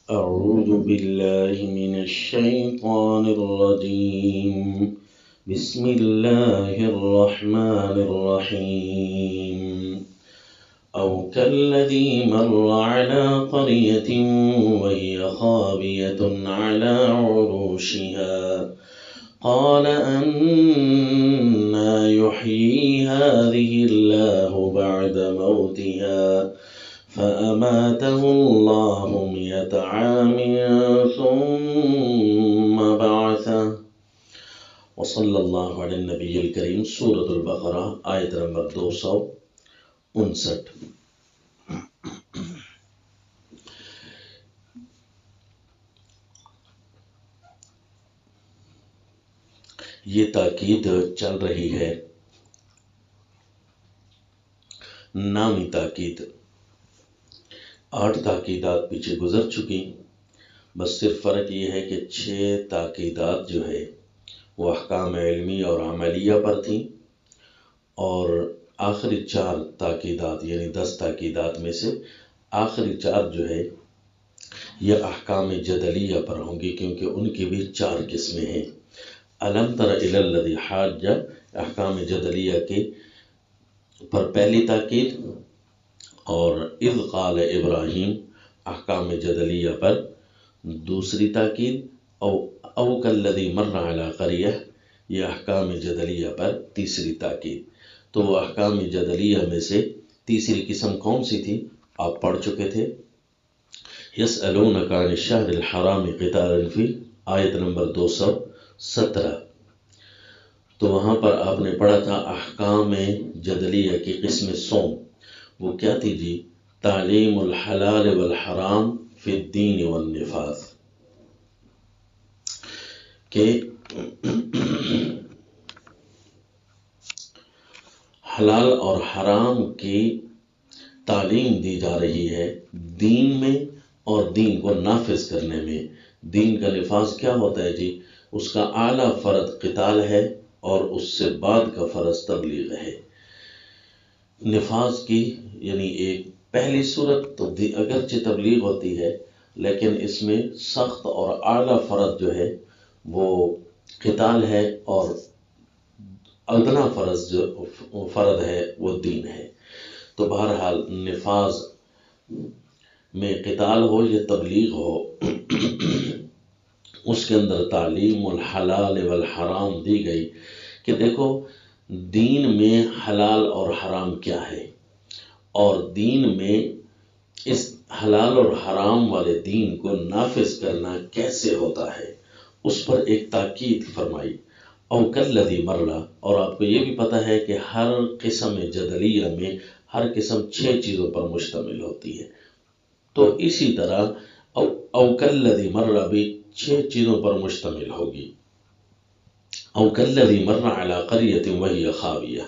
أعوذ بالله من الشيطان الرجيم. بسم الله الرحمن الرحيم. أو كالذي مر على قرية وهي خاوية على عروشها قال أنى يحيي هذه الله بعد موتها فأماته الله 100 عام ثم بعثه. وصلی اللہ علی النبی الکریم. سورۃ البقرہ آیت نمبر 259. یہ تاکید چل رہی ہے، نامی تاکید. 8 تاکیدات پیچھے گزر چکی، بس صرف فرق یہ ہے کہ 6 تاکیدات جو ہے وہ احکام علمی اور عملیہ پر تھیں، اور آخری 4 تاکیدات یعنی 10 تاکیدات میں سے آخری 4 جو ہے یہ احکام جدلیہ پر ہوں گی، کیونکہ ان کی بھی 4 قسمیں ہیں. الم تر الی الذی حاج احکام جدلیہ کے پر پہلی تاکید، اور اذ قال ابراہیم احکام جدلیہ پر دوسری تاکید، او کالذی مر علی قریہ یہ احکام جدلیہ پر تیسری تاکید. تو وہ احکام جدلیہ میں سے تیسری قسم کون سی تھی آپ پڑھ چکے تھے. یسألونک عن الشہر الحرام قتال فیہ آیت نمبر 217. تو وہاں پر آپ نے پڑھا تھا احکام جدلیہ کی قسم سوم. وہ کیا تھی جی؟ تعلیم الحلال والحرام فی الدین والنفاذ، کہ حلال اور حرام کی تعلیم دی جا رہی ہے دین میں اور دین کو نافذ کرنے میں. دین کا نفاذ کیا ہوتا ہے جی؟ اس کا اعلیٰ فرض قتال ہے اور اس سے بعد کا فرض تبلیغ ہے. نفاذ کی یعنی ایک پہلی صورت تو اگرچہ تبلیغ ہوتی ہے، لیکن اس میں سخت اور اعلیٰ فرض جو ہے وہ قتال ہے، اور ادنا فرض جو فرض ہے وہ دین ہے. تو بہرحال نفاذ میں قتال ہو یا تبلیغ ہو، اس کے اندر تعلیم الحلال والحرام دی گئی کہ دیکھو دین میں حلال اور حرام کیا ہے، اور دین میں اس حلال اور حرام والے دین کو نافذ کرنا کیسے ہوتا ہے، اس پر ایک تاکید فرمائی. او کالذی مر، اور آپ کو یہ بھی پتہ ہے کہ ہر قسم جدلیہ میں ہر قسم 6 چیزوں پر مشتمل ہوتی ہے. تو اسی طرح او کالذی مر بھی 6 چیزوں پر مشتمل ہوگی. او کالذی مر علی قریۃ وہی خاویہ.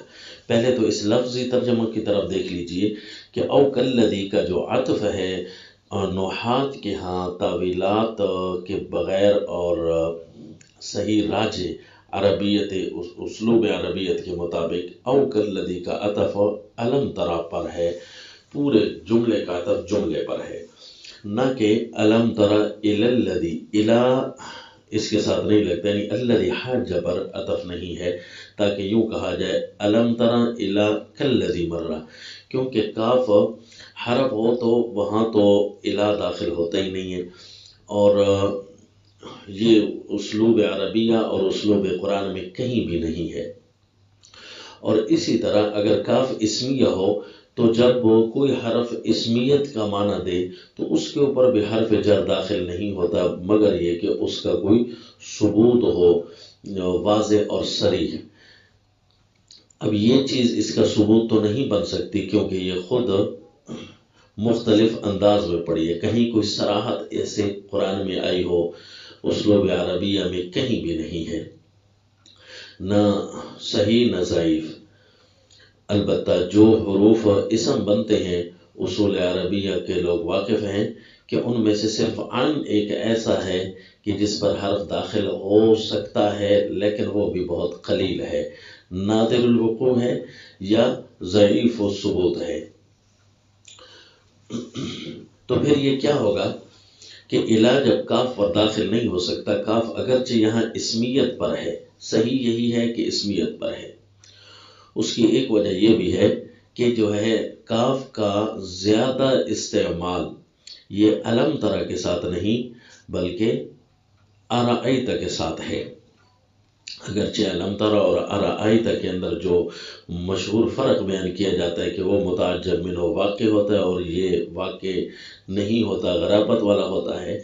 پہلے تو اس لفظی ترجمہ کی طرف دیکھ لیجئے کہ او کالذی کا جو عطف ہے نحات کے ہاں تاویلات کے بغیر اور صحیح راجع عربیت اسلوب عربیت کے مطابق او کالذی کا عطف الم ترا پر ہے، پورے جملے کا عطف جملے پر ہے، نہ کہ الم ترا الی الذی. الی اس کے ساتھ نہیں لگتا، یعنی الذی حاج پر عطف نہیں ہے، تاکہ یوں کہا جائے الم ترا الی کالذی مر، کیونکہ کاف حرف ہو تو وہاں تو الی داخل ہوتا ہی نہیں ہے، اور یہ اسلوب عربیہ اور اسلوب قرآن میں کہیں بھی نہیں ہے. اور اسی طرح اگر کاف اسمیہ ہو تو جب وہ کوئی حرف اسمیت کا معنی دے تو اس کے اوپر بھی حرف جر داخل نہیں ہوتا، مگر یہ کہ اس کا کوئی ثبوت ہو واضح اور صریح. اب یہ چیز اس کا ثبوت تو نہیں بن سکتی، کیونکہ یہ خود مختلف انداز میں پڑی ہے. کہیں کوئی صراحت ایسے قرآن میں آئی ہو اسلوب عربیہ میں کہیں بھی نہیں ہے، نہ صحیح نہ ضعیف. البتہ جو حروف اسم بنتے ہیں اصول عربیہ کے لوگ واقف ہیں کہ ان میں سے صرف عن ایک ایسا ہے کہ جس پر حرف داخل ہو سکتا ہے، لیکن وہ بھی بہت قلیل ہے، نادر الوقوع ہے یا ضعیف الثبوت ہے. تو پھر یہ کیا ہوگا کہ الا جب کاف پر داخل نہیں ہو سکتا، کاف اگرچہ یہاں اسمیت پر ہے، صحیح یہی ہے کہ اسمیت پر ہے، اس کی ایک وجہ یہ بھی ہے کہ جو ہے کاف کا زیادہ استعمال یہ علم ترا کے ساتھ نہیں بلکہ ارائیت کے ساتھ ہے۔ اگرچہ علم ترا اور ارائیت کے اندر جو مشہور فرق بیان کیا جاتا ہے کہ وہ متعجب منہ واقع ہوتا ہے اور یہ واقع نہیں ہوتا، غرابت والا ہوتا ہے،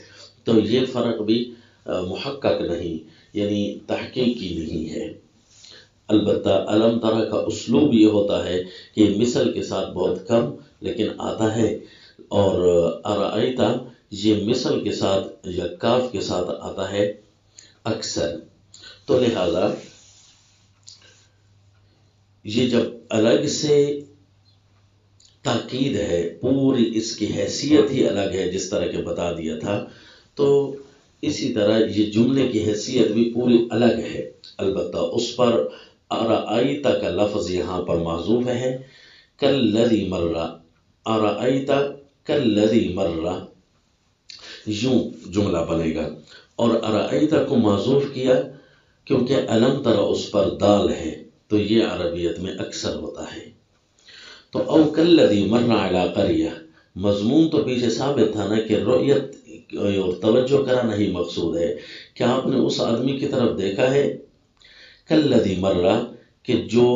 تو یہ فرق بھی محقق نہیں، یعنی تحقیقی نہیں ہے۔ البتہ علم ترا کا اسلوب یہ ہوتا ہے کہ مثل کے ساتھ بہت کم لیکن آتا ہے، اور ارائیت یہ مثل کے ساتھ یا کاف کے ساتھ آتا ہے اکثر۔ تو لہذا یہ جب الگ سے تاکید ہے، پوری اس کی حیثیت ہی الگ ہے جس طرح کہ بتا دیا تھا، تو اسی طرح یہ جملے کی حیثیت بھی پوری الگ ہے۔ البتہ اس پر ارائیت کا لفظ یہاں پر محذوف ہے، کالذی مر، ارائیت کالذی مر، یوں جملہ بنے گا، اور ارائیت کو محذوف کیا کیونکہ علم ترا اس پر دال ہے، تو یہ عربیت میں اکثر ہوتا ہے۔ تو او کالذی مر علی قریہ، مضمون تو پیچھے ثابت تھا نا کہ رؤیت اور توجہ کرنا ہی مقصود ہے، کیا آپ نے اس آدمی کی طرف دیکھا ہے؟ کالذی مر، کہ جو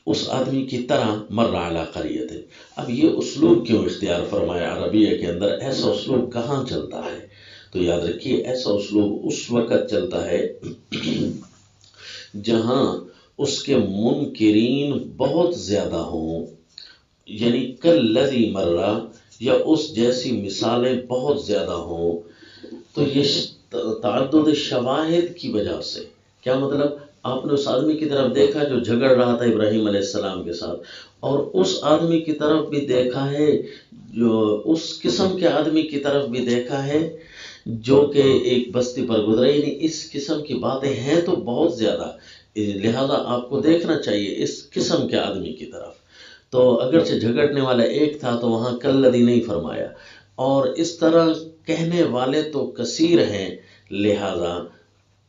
اس آدمی کی طرح مر علی قریۃ۔ اب یہ اسلوب کیوں اختیار فرمایا عربیہ کے اندر؟ ایسا اسلوب کہاں چلتا ہے؟ تو یاد رکھیے ایسا اسلوب اس وقت چلتا ہے جہاں اس کے منکرین بہت زیادہ ہوں، یعنی کالذی مر یا اس جیسی مثالیں بہت زیادہ ہوں، تو یہ تعدد شواہد کی وجہ سے۔ کیا مطلب؟ آپ نے اس آدمی کی طرف دیکھا جو جھگڑ رہا تھا ابراہیم علیہ السلام کے ساتھ، اور اس آدمی کی طرف بھی دیکھا ہے، جو اس قسم کے آدمی کی طرف بھی دیکھا ہے جو کہ ایک بستی پر گزرے، یعنی اس قسم کی باتیں ہیں تو بہت زیادہ، لہذا آپ کو دیکھنا چاہیے اس قسم کے آدمی کی طرف۔ تو اگرچہ جھگڑنے والا ایک تھا تو وہاں کالذی نہیں فرمایا، اور اس طرح کہنے والے تو کثیر ہیں، لہذا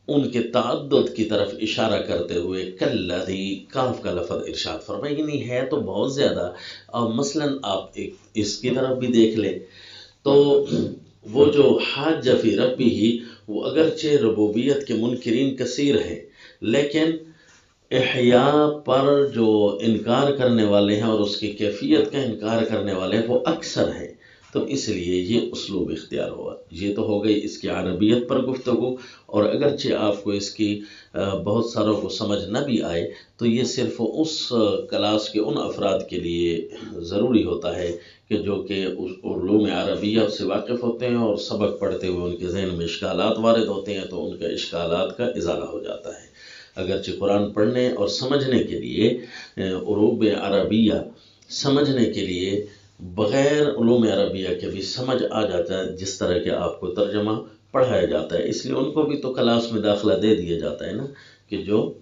ان کے تعدد کی طرف اشارہ کرتے ہوئے کالذی کاف کا لفظ ارشاد فرمائے، یعنی ہے تو بہت زیادہ۔ اور مثلاً آپ اس کی طرف بھی دیکھ لیں تو وہ جو حاج فی ربہ، وہ اگرچہ ربوبیت کے منکرین کثیر ہیں، لیکن احیاء پر جو انکار کرنے والے ہیں اور اس کی کیفیت کا انکار کرنے والے ہیں وہ اکثر ہیں، تو اس لیے یہ اسلوب اختیار ہوا۔ یہ تو ہو گئی اس کی عربیت پر گفتگو، اور اگرچہ آپ کو اس کی بہت ساروں کو سمجھ نہ بھی آئے تو یہ صرف اس کلاس کے ان افراد کے لیے ضروری ہوتا ہے کہ جو کہ علوم عربیہ سے واقف ہوتے ہیں اور سبق پڑھتے ہوئے ان کے ذہن میں اشکالات وارد ہوتے ہیں تو ان کے اشکالات کا ازالہ ہو جاتا ہے۔ اگرچہ قرآن پڑھنے اور سمجھنے کے لیے، عروب عربیہ سمجھنے کے لیے بغیر علوم عربیہ کے بھی سمجھ آ جاتا ہے، جس طرح کہ آپ کو ترجمہ پڑھایا جاتا ہے، اس لیے ان کو بھی تو کلاس میں داخلہ دے دیا جاتا ہے نا، کہ جو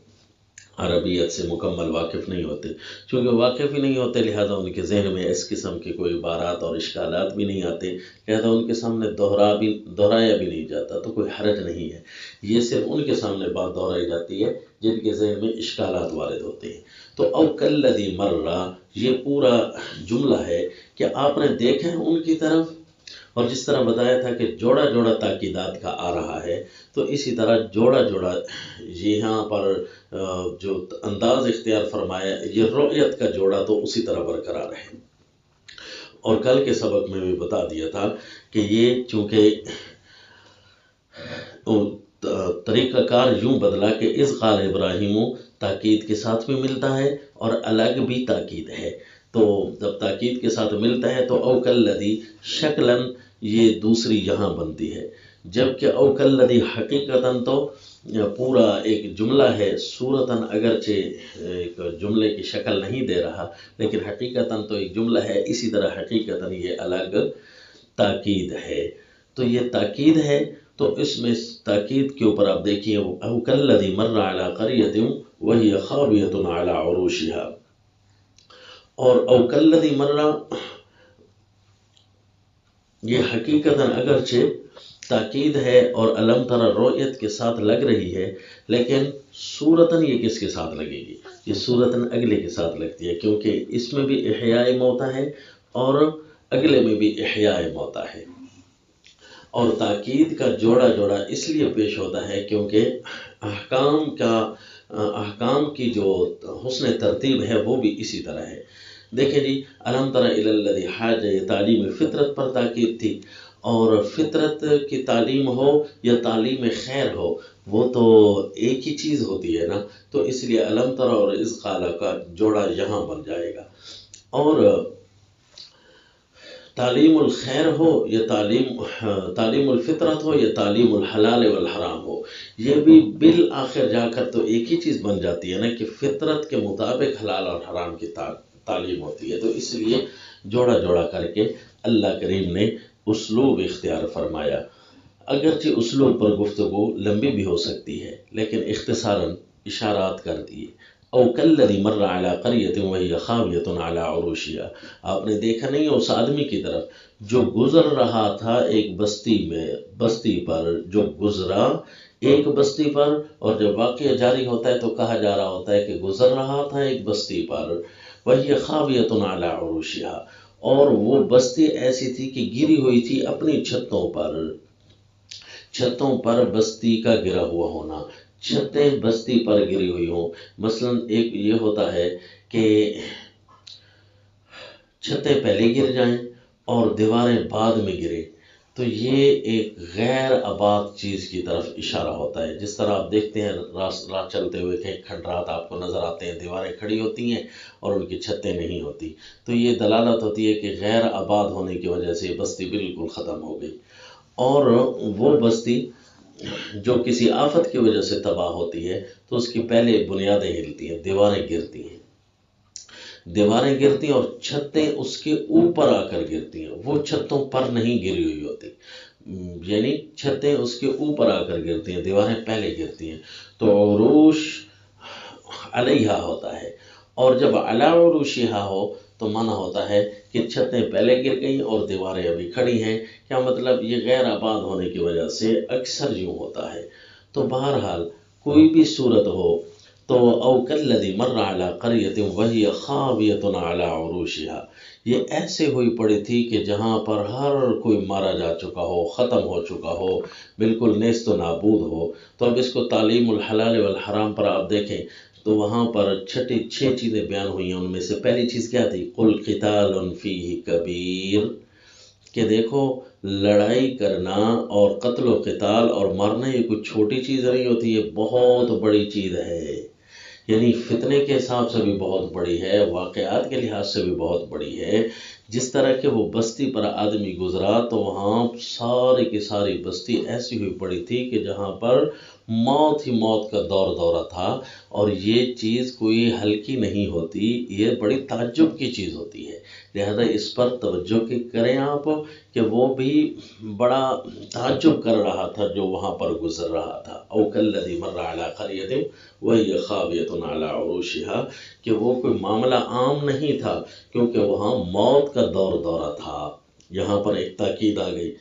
عربیت سے مکمل واقف نہیں ہوتے، چونکہ واقف ہی نہیں ہوتے لہذا ان کے ذہن میں اس قسم کے کوئی عبارات اور اشکالات بھی نہیں آتے، لہذا ان کے سامنے دہرایا بھی نہیں جاتا، تو کوئی حرج نہیں ہے۔ یہ صرف ان کے سامنے بات دہرائی جاتی ہے جن کے ذہن میں اشکالات وارد ہوتے ہیں۔ تو او کالذی مر، یہ پورا جملہ ہے کہ آپ نے دیکھا ان کی طرف، اور جس طرح بتایا تھا کہ جوڑا جوڑا تاکیدات کا آ رہا ہے، تو اسی طرح جوڑا جوڑا یہاں پر جو انداز اختیار فرمایا، یہ رؤیت کا جوڑا تو اسی طرح برقرار ہے۔ اور کل کے سبق میں بھی بتا دیا تھا کہ یہ چونکہ طریقہ کار یوں بدلا کہ اذ قال ابراہیم تاکید کے ساتھ بھی ملتا ہے اور الگ بھی تاکید ہے، تو جب تاکید کے ساتھ ملتا ہے تو او کالذی شکلاً یہ دوسری یہاں بنتی ہے، جبکہ او کالذی حقیقتاً تو پورا ایک جملہ ہے، صورتاً اگرچہ ایک جملے کی شکل نہیں دے رہا لیکن حقیقتاً تو ایک جملہ ہے، اسی طرح حقیقتاً یہ الگ تاکید ہے۔ تو یہ تاکید ہے، تو اس میں تاکید کے اوپر آپ دیکھیے او کالذی مر علی قریۃ وہی خاویۃ علی عروشہا، اور او کالذی مر یہ حقیقتاً اگرچہ تاکید ہے اور علم ترى رؤیت کے ساتھ لگ رہی ہے، لیکن صورتاً یہ کس کے ساتھ لگے گی؟ یہ صورتاً اگلے کے ساتھ لگتی ہے، کیونکہ اس میں بھی احیاء موتا ہے اور اگلے میں بھی احیاء موتا ہے۔ اور تاکید کا جوڑا جوڑا اس لیے پیش ہوتا ہے کیونکہ احکام کی جو حسن ترتیب ہے وہ بھی اسی طرح ہے۔ دیکھیں جی، الم تر الی الذی حاج، یہ تعلیم فطرت پر تاکید تھی، اور فطرت کی تعلیم ہو یا تعلیم خیر ہو وہ تو ایک ہی چیز ہوتی ہے نا، تو اس لیے الم تر اور اذ قال کا جوڑا یہاں بن جائے گا۔ اور تعلیم الخیر ہو یا تعلیم الفطرت ہو یا تعلیم الحلال والحرام ہو، یہ بھی بالآخر جا کر تو ایک ہی چیز بن جاتی ہے نا کہ فطرت کے مطابق حلال اور حرام کی تعلیم ہوتی ہے۔ تو اس لیے جوڑا جوڑا کر کے اللہ کریم نے اسلوب اختیار فرمایا۔ اگرچہ اسلوب پر گفتگو لمبی بھی ہو سکتی ہے، لیکن اختصاراً اشارات کر دیے۔ او کالذی مر علی قریۃ وہی خاویۃ علی عروشہا، آپ نے دیکھا نہیں اس آدمی کی طرف جو گزر رہا تھا ایک بستی پر، جو گزرا ایک بستی پر، اور جب واقعہ جاری ہوتا ہے تو کہا جا رہا ہوتا ہے کہ گزر رہا تھا ایک بستی پر، وہی خاویۃ علی عروشہا، اور وہ بستی ایسی تھی کہ گری ہوئی تھی اپنی چھتوں پر بستی کا گرا ہوا ہونا، چھتیں بستی پر گری ہوئی ہوں۔ مثلا ایک یہ ہوتا ہے کہ چھتیں پہلے گر جائیں اور دیواریں بعد میں گرے، تو یہ ایک غیر آباد چیز کی طرف اشارہ ہوتا ہے۔ جس طرح آپ دیکھتے ہیں راہ چلتے ہوئے کہیں کھنڈرات آپ کو نظر آتے ہیں، دیواریں کھڑی ہوتی ہیں اور ان کی چھتیں نہیں ہوتی، تو یہ دلالت ہوتی ہے کہ غیر آباد ہونے کی وجہ سے بستی بالکل ختم ہو گئی۔ اور وہ بستی جو کسی آفت کی وجہ سے تباہ ہوتی ہے تو اس کی پہلے بنیادیں ہلتی ہیں، دیواریں گرتی ہیں اور چھتیں اس کے اوپر آ کر گرتی ہیں، وہ چھتوں پر نہیں گری ہوئی ہوتی، یعنی چھتیں اس کے اوپر آ کر گرتی ہیں، دیواریں پہلے گرتی ہیں، تو عروش علیہا ہوتا ہے۔ اور جب علی عروشہا ہو تو معنی ہوتا ہے کہ چھتیں پہلے گر گئیں اور دیواریں ابھی کھڑی ہیں۔ کیا مطلب؟ یہ غیر آباد ہونے کی وجہ سے اکثر یوں ہوتا ہے۔ تو بہرحال کوئی بھی صورت ہو تو او کالذی مر علی قریۃ وہی خاویۃ علی عروشہا، یہ ایسے ہوئی پڑی تھی کہ جہاں پر ہر کوئی مارا جا چکا ہو، ختم ہو چکا ہو، بالکل نیست و نابود ہو۔ تو اب اس کو تعلیم الحلال والحرام پر آپ دیکھیں تو وہاں پر 6 چیزیں بیان ہوئی ہیں، ان میں سے پہلی چیز کیا تھی؟ قل قتال فیہ کبیر، کہ دیکھو لڑائی کرنا اور قتل و قتال اور مرنا یہ کوئی چھوٹی چیز نہیں ہوتی، یہ بہت بڑی چیز ہے، یعنی فتنے کے حساب سے بھی بہت بڑی ہے، واقعات کے لحاظ سے بھی بہت بڑی ہے۔ جس طرح کہ وہ بستی پر آدمی گزرا تو وہاں ساری کی ساری بستی ایسی ہوئی پڑی تھی کہ جہاں پر موت ہی موت کا دورہ تھا، اور یہ چیز کوئی ہلکی نہیں ہوتی، یہ بڑی تعجب کی چیز ہوتی ہے۔ لہذا اس پر توجہ کریں آپ کہ وہ بھی بڑا تعجب کر رہا تھا جو وہاں پر گزر رہا تھا۔ او کالذی مر علی قریۃ وہی خاویۃ علی عروشہا، کہ وہ کوئی معاملہ عام نہیں تھا کیونکہ وہاں موت کا دورہ تھا۔ یہاں پر ایک تاکید آ گئی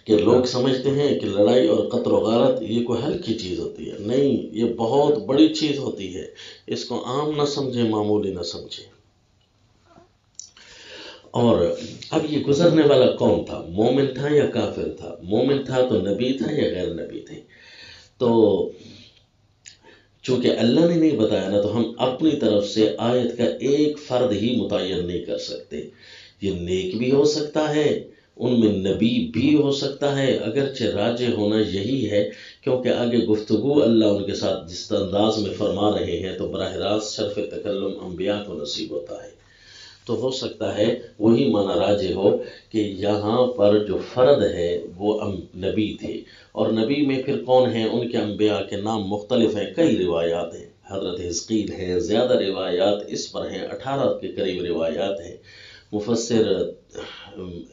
کہ لوگ سمجھتے ہیں کہ لڑائی اور قتل و غارت یہ کوئی ہلکی چیز ہوتی ہے، نہیں، یہ بہت بڑی چیز ہوتی ہے، اس کو عام نہ سمجھیں، معمولی نہ سمجھیں۔ اور اب یہ گزرنے والا کون تھا؟ مومن تھا یا کافر تھا؟ مومن تھا تو نبی تھا یا غیر نبی تھے؟ تو چونکہ اللہ نے نہیں بتایا نا، تو ہم اپنی طرف سے آیت کا ایک فرد ہی متعین نہیں کر سکتے۔ یہ نیک بھی ہو سکتا ہے، ان میں نبی بھی ہو سکتا ہے، اگرچہ راجح ہونا یہی ہے کیونکہ آگے گفتگو اللہ ان کے ساتھ جس انداز میں فرما رہے ہیں تو براہ راست شرف تکلم انبیاء کو نصیب ہوتا ہے، تو ہو سکتا ہے وہی معنی راجح ہو کہ یہاں پر جو فرد ہے وہ نبی تھے، اور نبی میں پھر کون ہیں؟ ان کے انبیاء کے نام مختلف ہیں، کئی روایات ہیں، حضرت حزقیل ہے، زیادہ روایات اس پر ہیں، 18 کے قریب روایات ہیں۔ مفسر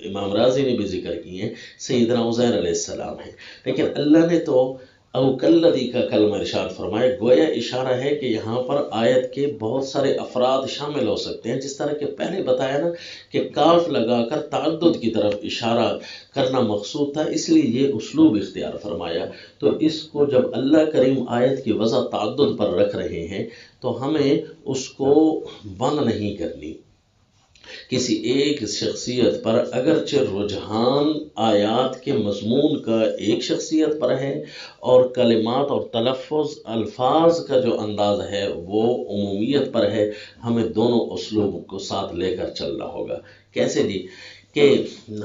امام رازی نے بھی ذکر کی ہیں، سیدنا عزیر علیہ السلام ہیں، لیکن اللہ نے تو او کلذی کا کلمہ ارشاد فرمائے، گویا اشارہ ہے کہ یہاں پر آیت کے بہت سارے افراد شامل ہو سکتے ہیں، جس طرح کہ پہلے بتایا نا کہ کاف لگا کر تعدد کی طرف اشارہ کرنا مقصود تھا، اس لیے یہ اسلوب اختیار فرمایا۔ تو اس کو جب اللہ کریم آیت کی وضع تعدد پر رکھ رہے ہیں تو ہمیں اس کو بند نہیں کرنی۔ کسی ایک شخصیت پر اگرچہ رجحان آیات کے مضمون کا ایک شخصیت پر ہے، اور کلمات اور تلفظ الفاظ کا جو انداز ہے وہ عمومیت پر ہے، ہمیں دونوں اسلوب کو ساتھ لے کر چلنا ہوگا۔ کیسے جی؟ کہ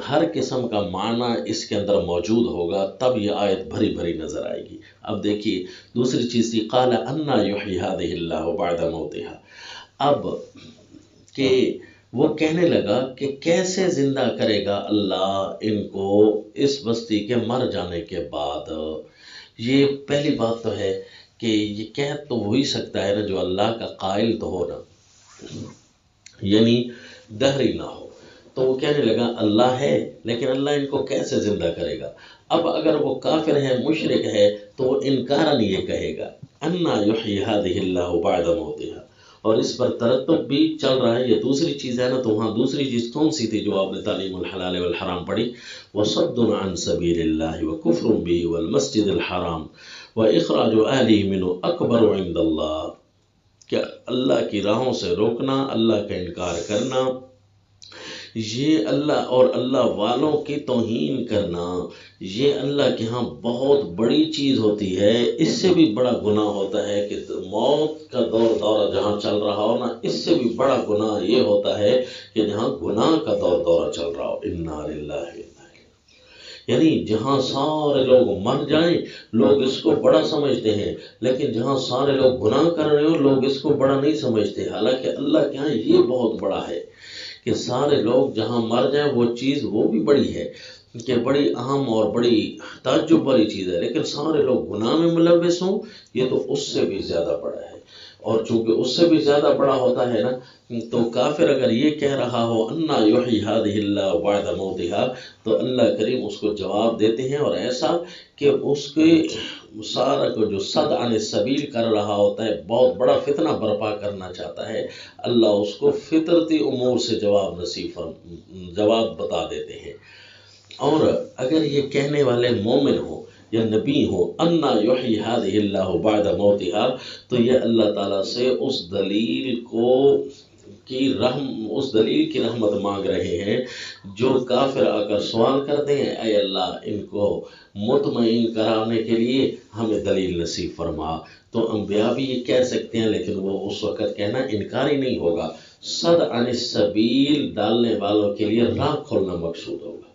ہر قسم کا معنی اس کے اندر موجود ہوگا، تب یہ آیت بھری بھری نظر آئے گی۔ اب دیکھیے دوسری چیز تھی قال انا یحیی ہذہ اللہ بعد موتہا۔ اب کہ وہ کہنے لگا کہ کیسے زندہ کرے گا اللہ ان کو اس بستی کے مر جانے کے بعد۔ یہ پہلی بات تو ہے کہ یہ کہہ تو وہی سکتا ہے نا جو اللہ کا قائل تو ہو نا، یعنی دہری نہ ہو۔ تو وہ کہنے لگا اللہ ہے، لیکن اللہ ان کو کیسے زندہ کرے گا؟ اب اگر وہ کافر ہے، مشرک ہے، تو وہ انکارن یہ کہے گا انا یحیی ہذہ اللہ بعد موتہا، اور اس پر ترتب بھی چل رہا ہے۔ یہ دوسری چیز ہے نا، تو وہاں دوسری چیز کون سی تھی جو آپ نے تعلیم الحلال والحرام پڑھی؟ وصد عن سبیل اللہ وکفر بہ والمسجد الحرام واخراج اہلہ منہ اکبر عند اللہ، کہ اللہ کی راہوں سے روکنا، اللہ کا انکار کرنا، یہ اللہ اور اللہ والوں کی توہین کرنا، یہ اللہ کے ہاں بہت بڑی چیز ہوتی ہے۔ اس سے بھی بڑا گناہ ہوتا ہے کہ موت کا دورہ جہاں چل رہا ہو نا، اس سے بھی بڑا گناہ یہ ہوتا ہے کہ جہاں گناہ کا دورہ چل رہا ہو۔ انا للہ، یعنی جہاں سارے لوگ مر جائیں لوگ اس کو بڑا سمجھتے ہیں، لیکن جہاں سارے لوگ گناہ کر رہے ہو لوگ اس کو بڑا نہیں سمجھتے، حالانکہ اللہ کے ہاں یہ بہت بڑا ہے کہ سارے لوگ جہاں مر جائیں وہ چیز وہ بھی بڑی ہے، کہ بڑی اہم اور بڑی تعجب والی چیز ہے، لیکن سارے لوگ گناہ میں ملوث ہوں یہ تو اس سے بھی زیادہ بڑا ہے۔ اور چونکہ اس سے بھی زیادہ بڑا ہوتا ہے نا، تو کافر اگر یہ کہہ رہا ہو انا یحیی ہذہ اللہ بعد موتہا، تو اللہ کریم اس کو جواب دیتے ہیں، اور ایسا کہ اس کے سارا کو جو صد عن السبیل کر رہا ہوتا ہے، بہت بڑا فتنہ برپا کرنا چاہتا ہے، اللہ اس کو فطرتی امور سے جواب بتا دیتے ہیں۔ اور اگر یہ کہنے والے مومن ہو یا نبی ہو انا یحیی ہذہ اللہ بعد موتہا، تو یہ اللہ تعالیٰ سے اس دلیل کی رحمت مانگ رہے ہیں جو کافر آ کر سوال کرتے ہیں، اے اللہ ان کو مطمئن کرانے کے لیے ہمیں دلیل نصیب فرما۔ تو انبیاء بھی یہ کہہ سکتے ہیں، لیکن وہ اس وقت کہنا انکاری نہیں ہوگا، صد عن السبیل ڈالنے والوں کے لیے راہ کھولنا مقصود ہوگا۔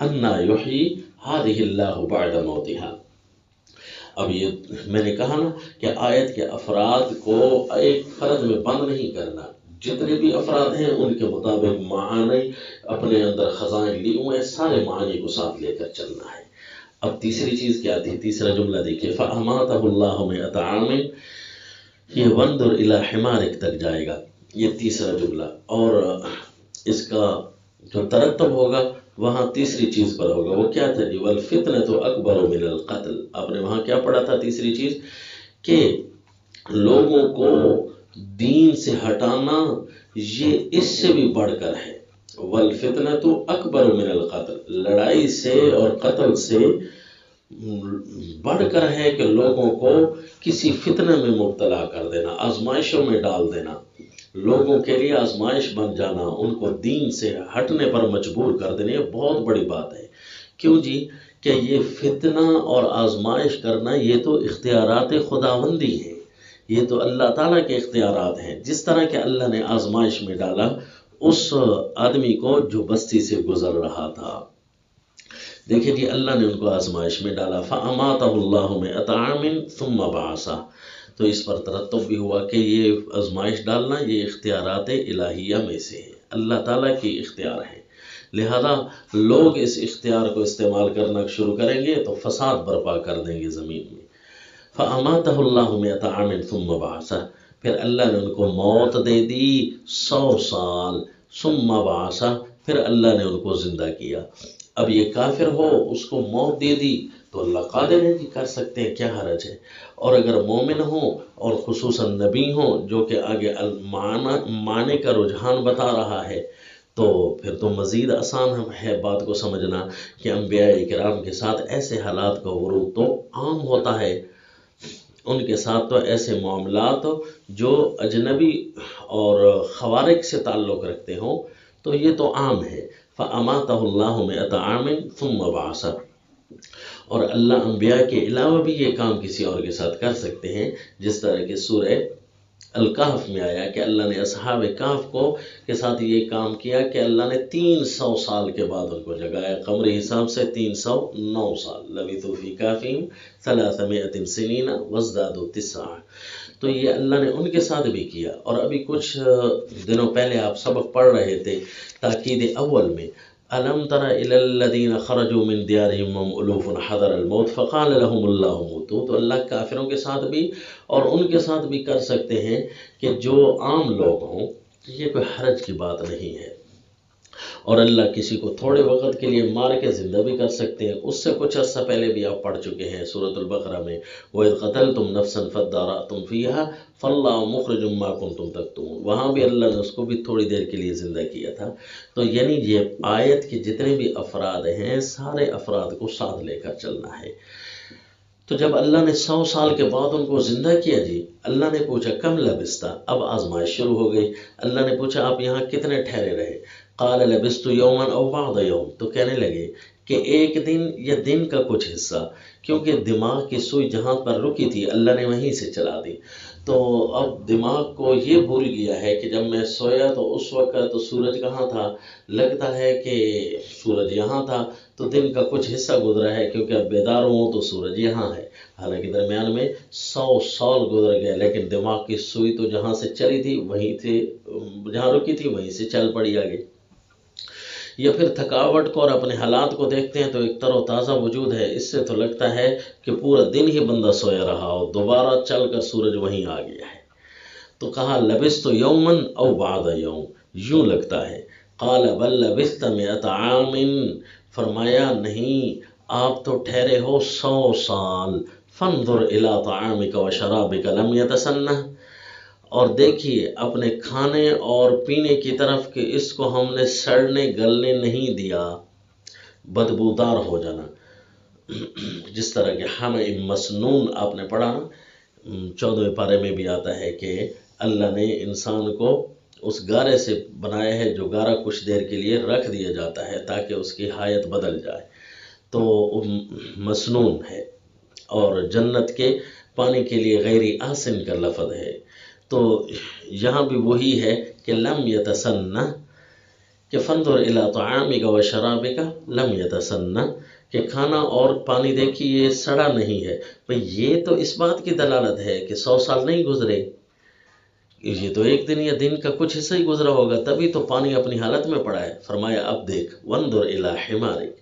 انا یحیی ہذہ اللہ بعد موتہا۔ اب یہ میں نے کہا نا کہ آیت کے افراد کو ایک فرد میں بند نہیں کرنا، جتنے بھی افراد ہیں ان کے مطابق معانی اپنے اندر خزائن لی ہوئے، سارے معانی کو ساتھ لے کر چلنا ہے۔ اب تیسری چیز کیا تھی؟ تیسرا جملہ دیکھیے فَأَمَاتَهُ اللَّهُ مِئَةَ عَامٍ، یہ وَانظُرْ إِلَىٰ حِمَارِكَ تک جائے گا، یہ تیسرا جملہ، اور اس کا جو ترتب ہوگا وہاں تیسری چیز پر ہوگا، وہ کیا تھا جی؟ وَالْفِتْنَةُ أَكْبَرُ مِنَ الْقَتْلِ۔ آپ نے وہاں کیا پڑھا تھا تیسری چیز؟ کہ لوگوں کو دین سے ہٹانا یہ اس سے بھی بڑھ کر ہے۔ وَالْفِتْنَةُ أَكْبَرُ مِنَ الْقَتْلِ، لڑائی سے اور قتل سے بڑھ کر ہے کہ لوگوں کو کسی فتنہ میں مبتلا کر دینا، آزمائشوں میں ڈال دینا، لوگوں کے لیے آزمائش بن جانا، ان کو دین سے ہٹنے پر مجبور کر دینا، یہ بہت بڑی بات ہے۔ کیوں جی؟ کہ یہ فتنہ اور آزمائش کرنا یہ تو اختیارات خداوندی ہیں، یہ تو اللہ تعالیٰ کے اختیارات ہیں، جس طرح کہ اللہ نے آزمائش میں ڈالا اس آدمی کو جو بستی سے گزر رہا تھا۔ دیکھیں جی اللہ نے ان کو آزمائش میں ڈالا، فَأَمَاتَهُ اللَّهُ مِئَةَ عَامٍ ثُمَّ بَعَثَهُ، تو اس پر ترتب بھی ہوا کہ یہ آزمائش ڈالنا یہ اختیارات الہیہ میں سے ہے، اللہ تعالیٰ کی اختیار ہے، لہذا لوگ اس اختیار کو استعمال کرنا شروع کریں گے تو فساد برپا کر دیں گے زمین میں۔ فَأَمَاتَهُ اللَّهُ مِئَةَ عَامٍ ثُمَّ بَعَثَهُ، پھر اللہ نے ان کو موت دے دی 100 سال، ثُمَّ بَعَثَهُ، پھر اللہ نے ان کو زندہ کیا۔ اب یہ کافر ہو، اس کو موت دے دی تو اللہ قادر ہے کہ کر سکتے ہیں، کیا حرج ہے؟ اور اگر مومن ہوں اور خصوصاً نبی ہوں جو کہ آگے معنی کا رجحان بتا رہا ہے، تو پھر تو مزید آسان ہے بات کو سمجھنا کہ انبیاء کرام کے ساتھ ایسے حالات کا ورود تو عام ہوتا ہے، ان کے ساتھ تو ایسے معاملات جو اجنبی اور خوارق سے تعلق رکھتے ہوں تو یہ تو عام ہے۔ فَأَمَاتَهُ اللَّهُ مِئَةَ عَامٍ ثُمَّ بَعَثَهُ، اور اللہ انبیاء کے علاوہ بھی یہ کام کسی اور کے ساتھ کر سکتے ہیں، جس طرح کہ سورہ الکہف میں آیا کہ اللہ نے اصحاب کہف کو کے ساتھ یہ کام کیا کہ اللہ نے 300 سال کے بعد ان کو جگایا، قمری حساب سے 309 سال، لبثوا فی کہفہم 300 سنین وازدادوا 9۔ تو یہ اللہ نے ان کے ساتھ بھی کیا۔ اور ابھی کچھ دنوں پہلے آپ سبق پڑھ رہے تھے تاکید اول میں، أَلَمْ تَرَ إِلَى الَّذِينَ خَرَجُوا مِنْ دِيَارِهِمْ وَهُمْ أُلُوفٌ حَذَرَ الْمَوْتِ فَقَالَ لَهُمُ اللَّهُ مُوتُوا۔ تو اللہ کافروں کے ساتھ بھی اور ان کے ساتھ بھی کر سکتے ہیں کہ جو عام لوگ ہوں، یہ کوئی حرج کی بات نہیں ہے۔ اور اللہ کسی کو تھوڑے وقت کے لیے مار کے زندہ بھی کر سکتے ہیں، اس سے کچھ عرصہ پہلے بھی آپ پڑھ چکے ہیں سورۃ البقرہ میں، وَإِذْ قَتَلْتُمْ نَفْسًا فَادَّارَأْتُمْ فِيهَا فَاللَّهُ مُخْرِجٌ مَّا كُنتُمْ تَكْتُمُونَ، وہاں بھی اللہ نے اس کو بھی تھوڑی دیر کے لیے زندہ کیا تھا۔ تو یعنی یہ آیت کے جتنے بھی افراد ہیں، سارے افراد کو ساتھ لے کر چلنا ہے۔ تو جب اللہ نے 100 سال کے بعد ان کو زندہ کیا، جی اللہ نے پوچھا کم لبثت، اب آزمائش شروع ہو گئی۔ اللہ نے پوچھا آپ یہاں کتنے ٹھہرے رہے؟ قال لبثت یوما او بعض یوم، تو کہنے لگے کہ ایک دن یا دن کا کچھ حصہ، کیونکہ دماغ کی سوئی جہاں پر رکی تھی اللہ نے وہیں سے چلا دی۔ تو اب دماغ کو یہ بھول گیا ہے کہ جب میں سویا تو اس وقت تو سورج کہاں تھا، لگتا ہے کہ سورج یہاں تھا، تو دن کا کچھ حصہ گزرا ہے، کیونکہ اب بیدار ہوں تو سورج یہاں ہے، حالانکہ درمیان میں 100 سال گزر گئے، لیکن دماغ کی سوئی تو جہاں سے چلی تھی وہیں سے، جہاں رکی تھی وہیں سے چل پڑی آگے۔ یا پھر تھکاوٹ کو اور اپنے حالات کو دیکھتے ہیں تو ایک تر و تازہ وجود ہے، اس سے تو لگتا ہے کہ پورا دن ہی بندہ سویا رہا اور دوبارہ چل کر سورج وہیں آ گیا ہے۔ تو کہا لبثت یوما او بعض یوم، یوں لگتا ہے۔ قال بل لبثت 100 عام، فرمایا نہیں آپ تو ٹھہرے ہو 100 سال۔ فانظر الی طعامک وشرابک لم یتسنہ، اور دیکھیے اپنے کھانے اور پینے کی طرف کہ اس کو ہم نے سڑنے گلنے نہیں دیا، بدبودار ہو جانا، جس طرح کہ حمأ مسنون آپ نے پڑھا، 14ویں پارے میں بھی آتا ہے کہ اللہ نے انسان کو اس گارے سے بنایا ہے جو گارا کچھ دیر کے لیے رکھ دیا جاتا ہے تاکہ اس کی حیت بدل جائے، تو مسنون ہے۔ اور جنت کے پانی کے لیے غیر آسن کا لفظ ہے، تو یہاں بھی وہی ہے کہ لم یتسنہ، کہ فانظر الی طعامک و شرابک لم یتسنہ، کہ کھانا اور پانی دیکھیے یہ سڑا نہیں ہے۔ بھئی یہ تو اس بات کی دلالت ہے کہ 100 سال نہیں گزرے، یہ تو ایک دن یا دن کا کچھ حصہ ہی گزرا ہوگا، تبھی تو پانی اپنی حالت میں پڑا ہے۔ فرمایا اب دیکھ، وانظر الی حمارک،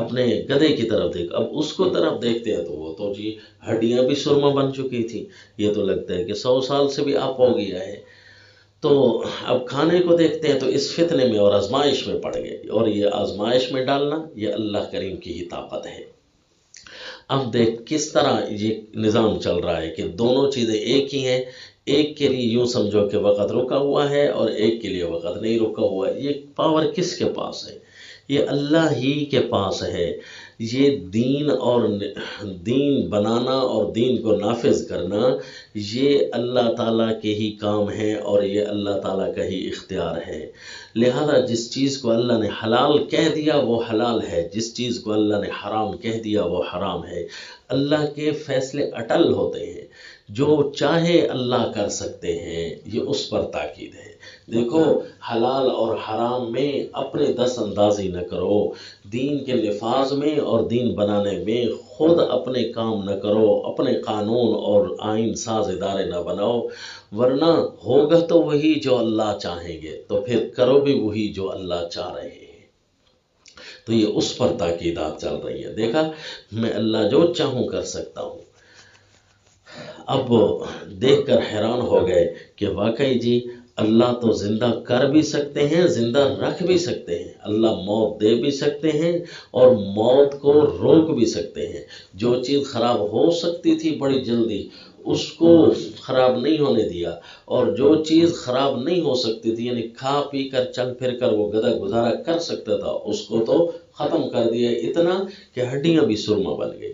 اپنے گدھے کی طرف دیکھ۔ اب اس کو طرف دیکھتے ہیں تو وہ تو جی ہڈیاں بھی سرما بن چکی تھی، یہ تو لگتا ہے کہ 100 سال سے بھی آپ ہو گیا ہے۔ تو اب کھانے کو دیکھتے ہیں تو اس فتنے میں اور آزمائش میں پڑ گئے، اور یہ آزمائش میں ڈالنا یہ اللہ کریم کی ہی طاقت ہے۔ اب دیکھ کس طرح یہ نظام چل رہا ہے کہ دونوں چیزیں ایک ہی ہیں، ایک کے لیے یوں سمجھو کہ وقت رکا ہوا ہے اور ایک کے لیے وقت نہیں رکا ہوا ہے۔ یہ پاور کس کے پاس ہے؟ یہ اللہ ہی کے پاس ہے۔ یہ دین اور دین بنانا اور دین کو نافذ کرنا یہ اللہ تعالیٰ کے ہی کام ہے اور یہ اللہ تعالیٰ کا ہی اختیار ہے۔ لہذا جس چیز کو اللہ نے حلال کہہ دیا وہ حلال ہے، جس چیز کو اللہ نے حرام کہہ دیا وہ حرام ہے۔ اللہ کے فیصلے اٹل ہوتے ہیں، جو چاہے اللہ کر سکتے ہیں، یہ اس پر تاکید ہے۔ دیکھو حلال اور حرام میں اپنے دست اندازی نہ کرو، دین کے نفاذ میں اور دین بنانے میں خود اپنے کام نہ کرو، اپنے قانون اور آئین ساز ادارے نہ بناؤ، ورنہ ہوگا تو وہی جو اللہ چاہیں گے، تو پھر کرو بھی وہی جو اللہ چاہ رہے ہیں۔ تو یہ اس پر تاکیدات چل رہی ہیں۔ دیکھا میں اللہ جو چاہوں کر سکتا ہوں۔ اب دیکھ کر حیران ہو گئے کہ واقعی جی اللہ تو زندہ کر بھی سکتے ہیں، زندہ رکھ بھی سکتے ہیں، اللہ موت دے بھی سکتے ہیں اور موت کو روک بھی سکتے ہیں۔ جو چیز خراب ہو سکتی تھی بڑی جلدی اس کو خراب نہیں ہونے دیا، اور جو چیز خراب نہیں ہو سکتی تھی یعنی کھا پی کر چل پھر کر وہ گزارا کر سکتا تھا اس کو تو ختم کر دیا، اتنا کہ ہڈیاں بھی سرما بن گئی،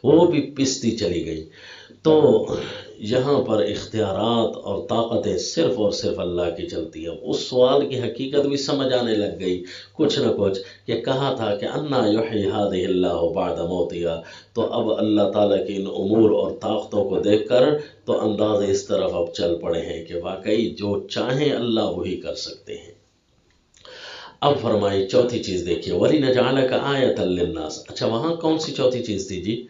وہ بھی پستی چلی گئی۔ تو یہاں پر اختیارات اور طاقتیں صرف اور صرف اللہ کی چلتی ہیں۔ اس سوال کی حقیقت بھی سمجھ آنے لگ گئی کچھ نہ کچھ، کہ کہا تھا کہ انا یحیی ہذہ اللہ بعد موتہا، تو اب اللہ تعالیٰ کے ان امور اور طاقتوں کو دیکھ کر تو انداز اس طرف اب چل پڑے ہیں کہ واقعی جو چاہیں اللہ وہی کر سکتے ہیں۔ اب فرمائی چوتھی چیز دیکھیے، وَلِنَجْعَلَكَ آیَةً لِلنَّاسِ۔ اچھا وہاں کون سی چوتھی چیز تھی جی؟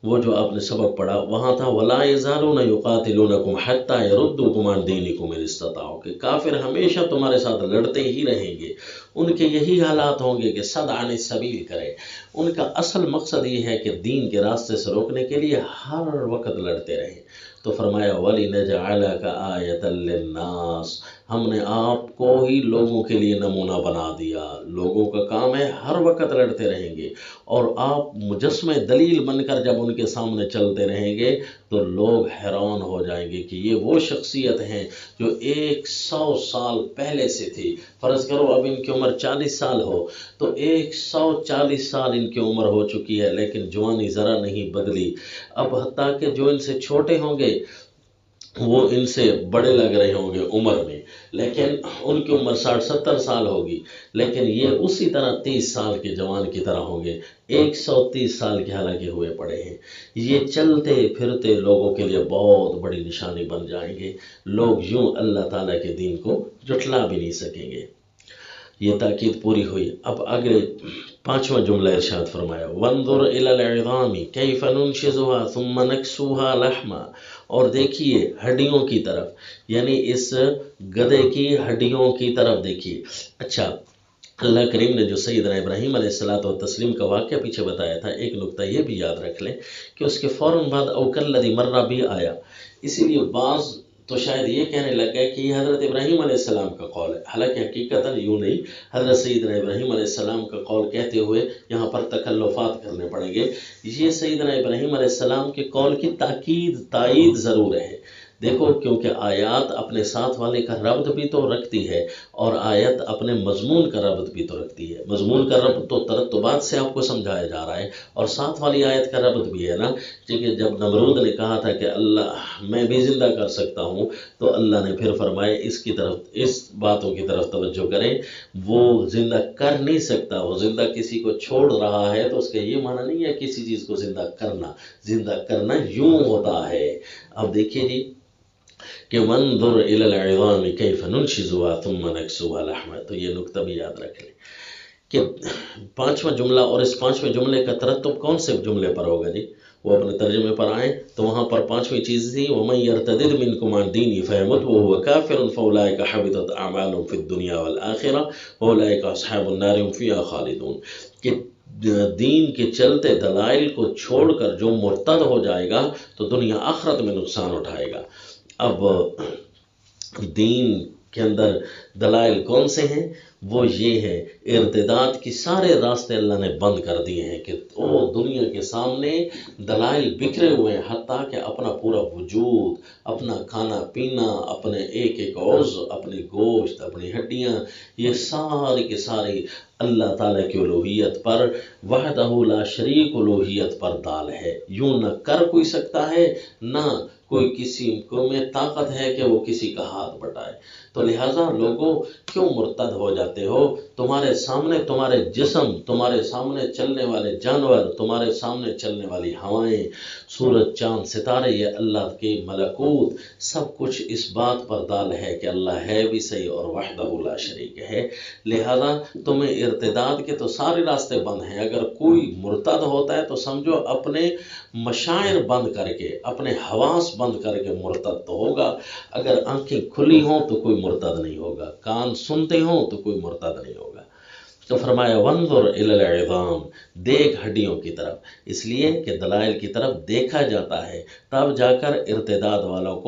وہ جو آپ نے سبق پڑھا وہاں تھا وَلَا يَزَالُونَ يُقَاتِلُونَكُمْ حَتَّى يَرُدُّوكُمْ عَنْ دِينِكُمْ إِنِ اسْتَطَاعُوا، کہ کافر ہمیشہ تمہارے ساتھ لڑتے ہی رہیں گے، ان کے یہی حالات ہوں گے کہ صد عن السبیل کرے، ان کا اصل مقصد یہ ہے کہ دین کے راستے سے روکنے کے لیے ہر وقت لڑتے رہیں۔ تو فرمایا وَلِنَجْعَلَكَ آیَةً لِلنَّاسِ، ہم نے آپ کو ہی لوگوں کے لیے نمونہ بنا دیا، لوگوں کا کام ہے ہر وقت لڑتے رہیں گے، اور آپ مجسمہ دلیل بن کر جب ان کے سامنے چلتے رہیں گے تو لوگ حیران ہو جائیں گے کہ یہ وہ شخصیت ہیں جو 100 سال پہلے سے تھی۔ فرض کرو اب ان کی عمر 40 سال ہو تو 140 سال ان کی عمر ہو چکی ہے لیکن جوانی ذرا نہیں بدلی۔ اب حتیٰ کہ جو ان سے چھوٹے ہوں گے وہ ان سے بڑے لگ رہے ہوں گے عمر میں، لیکن ان کی عمر 60-70 سال ہوگی، لیکن یہ اسی طرح 30 سال کے جوان کی طرح ہوں گے، 130 سال کے حالانکہ ہوئے پڑے ہیں۔ یہ چلتے پھرتے لوگوں کے لیے بہت بڑی نشانی بن جائیں گے، لوگ یوں اللہ تعالیٰ کے دین کو جھٹلا بھی نہیں سکیں گے۔ یہ تاکید پوری ہوئی۔ اب اگلے 5واں جملہ ارشاد فرمایا وَانظُرْ إِلَى الْعِظَامِ كَيْفَ نُنْشِزُهَا ثُمَّ نَكْسُوهَا لَحْمًا، اور دیکھیے ہڈیوں کی طرف، یعنی اس گدھے کی ہڈیوں کی طرف دیکھیے۔ اچھا اللہ کریم نے جو سیدنا ابراہیم علیہ الصلوۃ والتسلیم کا واقعہ پیچھے بتایا تھا، ایک نقطہ یہ بھی یاد رکھ لیں کہ اس کے فوراً بعد او کالذی مر بھی آیا، اسی لیے بعض تو شاید یہ کہنے لگ گئے کہ یہ حضرت ابراہیم علیہ السلام کا قول ہے، حالانکہ حقیقتاً یوں نہیں، حضرت سیدنا ابراہیم علیہ السلام کا قول کہتے ہوئے یہاں پر تکلفات کرنے پڑیں گے۔ یہ سیدنا ابراہیم علیہ السلام کے قول کی تائید ضرور ہے، دیکھو کیونکہ آیات اپنے ساتھ والے کا ربط بھی تو رکھتی ہے اور آیت اپنے مضمون کا ربط بھی تو رکھتی ہے۔ مضمون کا ربط تو ترتبات سے آپ کو سمجھایا جا رہا ہے، اور ساتھ والی آیت کا ربط بھی ہے نا، کہ جب نمرود نے کہا تھا کہ اللہ میں بھی زندہ کر سکتا ہوں، تو اللہ نے پھر فرمایا اس کی طرف، اس باتوں کی طرف توجہ کریں، وہ زندہ کر نہیں سکتا، وہ زندہ کسی کو چھوڑ رہا ہے تو اس کا یہ معنی نہیں ہے کسی چیز کو زندہ کرنا یوں ہوتا ہے۔ اب دیکھیے جی کہ وَانظُرْ إِلَى الْعِظَامِ كَيْفَ نُنْشِزُهَا ثُمَّ نَكْسُوهَا لَحْمًا، تو یہ نقطہ بھی یاد رکھ لیں کہ 5واں جملہ، اور اس 5ویں جملے کا ترتب کون سے جملے پر ہوگا جی؟ وہ اپنے ترجمے پر آئیں تو وہاں پر 5ویں چیز تھی وَمَن يَرْتَدِدْ مِنْكُمْ عَنْ دِينِهِ فَيَمُتْ وَهُوَ كَافِرٌ فَأُولَٰئِكَ حَبِطَتْ أَعْمَالُهُمْ فِي الدُّنْيَا وَالْآخِرَةِ وَأُولَٰئِكَ أَصْحَابُ النَّارِ هُمْ فِيهَا خَالِدُونَ، کہ دین کے چلتے دلائل کو چھوڑ کر جو مرتد ہو جائے گا تو دنیا آخرت میں نقصان اٹھائے گا۔ اب دین کے اندر دلائل کون سے ہیں؟ وہ یہ ہے ارتداد کی سارے راستے اللہ نے بند کر دیے ہیں کہ وہ دنیا کے سامنے دلائل بکھرے ہوئے ہیں، حتیٰ کہ اپنا پورا وجود، اپنا کھانا پینا، اپنے ایک ایک عضو، اپنی گوشت، اپنی ہڈیاں، یہ ساری کے ساری اللہ تعالیٰ کی الوہیت پر، وحدہ لا شریک الوہیت پر دال ہے، یوں نہ کر کوئی سکتا ہے، نہ کوئی کسی کو میں طاقت ہے کہ وہ کسی کا ہاتھ بٹائے۔ تو لہٰذا لوگوں کیوں مرتد ہو جاتے ہو؟ تمہارے سامنے تمہارے جسم، تمہارے سامنے چلنے والے جانور، تمہارے سامنے چلنے والی ہوائیں، سورج چاند ستارے، یہ اللہ کی ملکوت، سب کچھ اس بات پر دال ہے کہ اللہ ہے بھی صحیح اور وحدہ لا شریک ہے۔ لہذا تمہیں ارتداد کے تو سارے راستے بند ہیں، اگر کوئی مرتد ہوتا ہے تو سمجھو اپنے مشاعر بند کر کے، اپنے حواس بند کر کے مرتد تو ہوگا۔ اگر آنکھیں کھلی ہوں تو کوئی مرتد نہیں ہوگا، کان سنتے ہوں تو کوئی مرتد نہیں ہوگا۔ تو فرمایا وانظر الی العظام، دیکھ ہڈیوں کی طرف، اس لیے کہ دلائل کی طرف دیکھا جاتا ہے، تب جا کر ارتداد والوں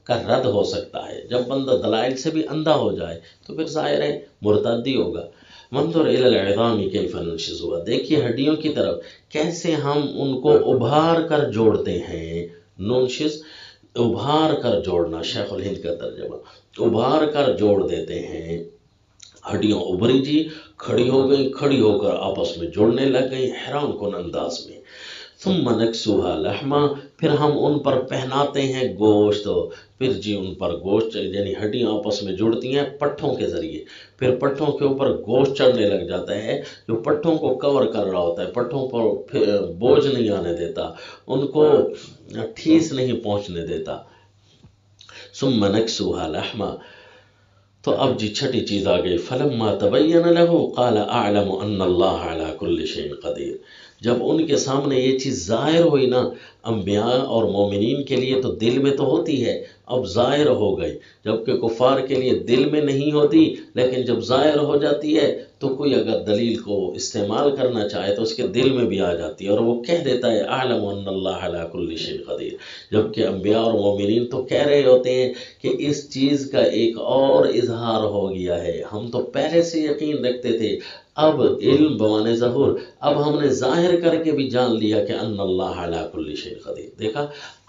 کا رد ہو سکتا ہے۔ جب بندہ دلائل سے بھی اندھا ہو جائے تو پھر ظاہر ہے مرتدی ہوگا۔ وانظر الی العظام کیف ننشزها، دیکھیے ہڈیوں کی طرف کیسے ہم ان کو ابھار کر جوڑتے ہیں۔ ننشز ابھار کر جوڑنا، شیخ الہند کا ترجمہ، ابھار کر جوڑ دیتے ہیں۔ ہڈیاں ابھری جی، کھڑی ہو گئی، کھڑی ہو کر آپس میں جڑنے لگ گئی حیران کن انداز میں۔ ثم نکسوها لحما، پھر ہم ان پر پہناتے ہیں گوشت، پھر جی ان پر گوشت یعنی ہڈیاں آپس میں جڑتی ہیں پٹھوں کے ذریعے، پھر پٹھوں کے اوپر گوشت چڑھنے لگ جاتا ہے جو پٹھوں کو کور کر رہا ہوتا ہے، پٹھوں پر بوجھ نہیں آنے دیتا، ان کو ٹھیس نہیں پہنچنے دیتا۔ ثم نکسوها لحما، تو اب جی چھٹی چیز آ گئی، فلما تبین له قال اعلم ان اللہ علی کل شیء قدیر، جب ان کے سامنے یہ چیز ظاہر ہوئی نا، انبیاء اور مومنین کے لیے تو دل میں تو ہوتی ہے، اب ظاہر ہو گئی، جبکہ کفار کے لیے دل میں نہیں ہوتی، لیکن جب ظاہر ہو جاتی ہے تو کوئی اگر دلیل کو استعمال کرنا چاہے تو اس کے دل میں بھی آ جاتی ہے، اور وہ کہہ دیتا ہے اعلم ان اللہ علی کل شیء قدیر، جبکہ انبیاء اور مومنین تو کہہ رہے ہوتے ہیں کہ اس چیز کا ایک اور اظہار ہو گیا ہے، ہم تو پہلے سے یقین رکھتے تھے، اب علم بمانے ظہور، اب ہم نے ظاہر کر کے بھی جان لیا کہ ان اللہ علی کل شیء قدیر۔ دیکھا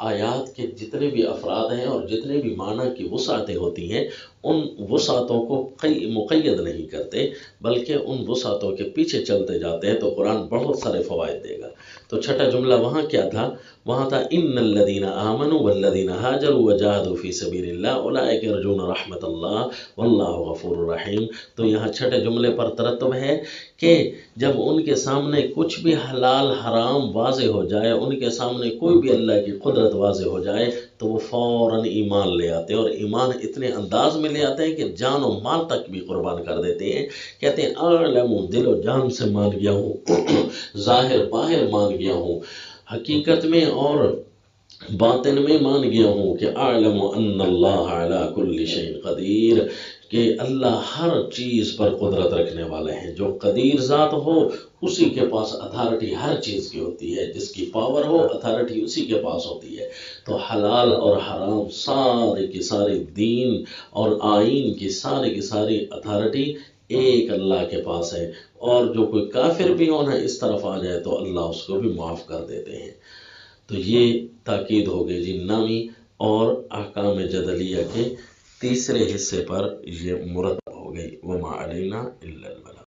آیات کے جتنے بھی افراد ہیں اور جتنے بھی معنی کی وسعتیں ہوتی ہیں، ان وسعتوں کو مقید نہیں کرتے بلکہ ان وسعتوں کے پیچھے چلتے جاتے ہیں، تو قرآن بہت سارے فوائد دے گا۔ تو چھٹا جملہ وہاں کیا تھا؟ وہاں تھا ان الذین آمنوا والذین ہاجروا وجاہدوا فی سبیل اللہ اولئک یرجون رحمت اللہ واللہ غفور رحیم۔ تو یہاں چھٹے جملے پر ترتب ہے کہ جب ان کے سامنے کچھ بھی حلال حرام واضح ہو جائے، ان کے سامنے کوئی بھی اللہ کی قدرت واضح ہو جائے تو وہ فوراً ایمان لے آتے ہیں، اور ایمان اتنے انداز میں لے آتے ہیں کہ جان و مال تک بھی قربان کر دیتے ہیں۔ کہتے ہیں اعلم، دل و جان سے مان گیا ہوں، ظاہر باہر مان گیا ہوں، حقیقت میں اور باطن میں مان گیا ہوں کہ اعلم ان اللہ علی کل شیء قدیر، کہ اللہ ہر چیز پر قدرت رکھنے والے ہیں، جو قدیر ذات ہو اسی کے پاس اتھارٹی ہر چیز کی ہوتی ہے، جس کی پاور ہو اتھارٹی اسی کے پاس ہوتی ہے۔ تو حلال اور حرام سارے کی ساری دین اور آئین کی ساری اتھارٹی ایک اللہ کے پاس ہے، اور جو کوئی کافر بھی ہونا اس طرف آ جائے تو اللہ اس کو بھی معاف کر دیتے ہیں۔ تو یہ تاکید ہو گئی جی نامی اور احکام جدلیہ کے تیسرے حصے پر یہ مرتب ہو گئی، وما علینا الا البلاغ۔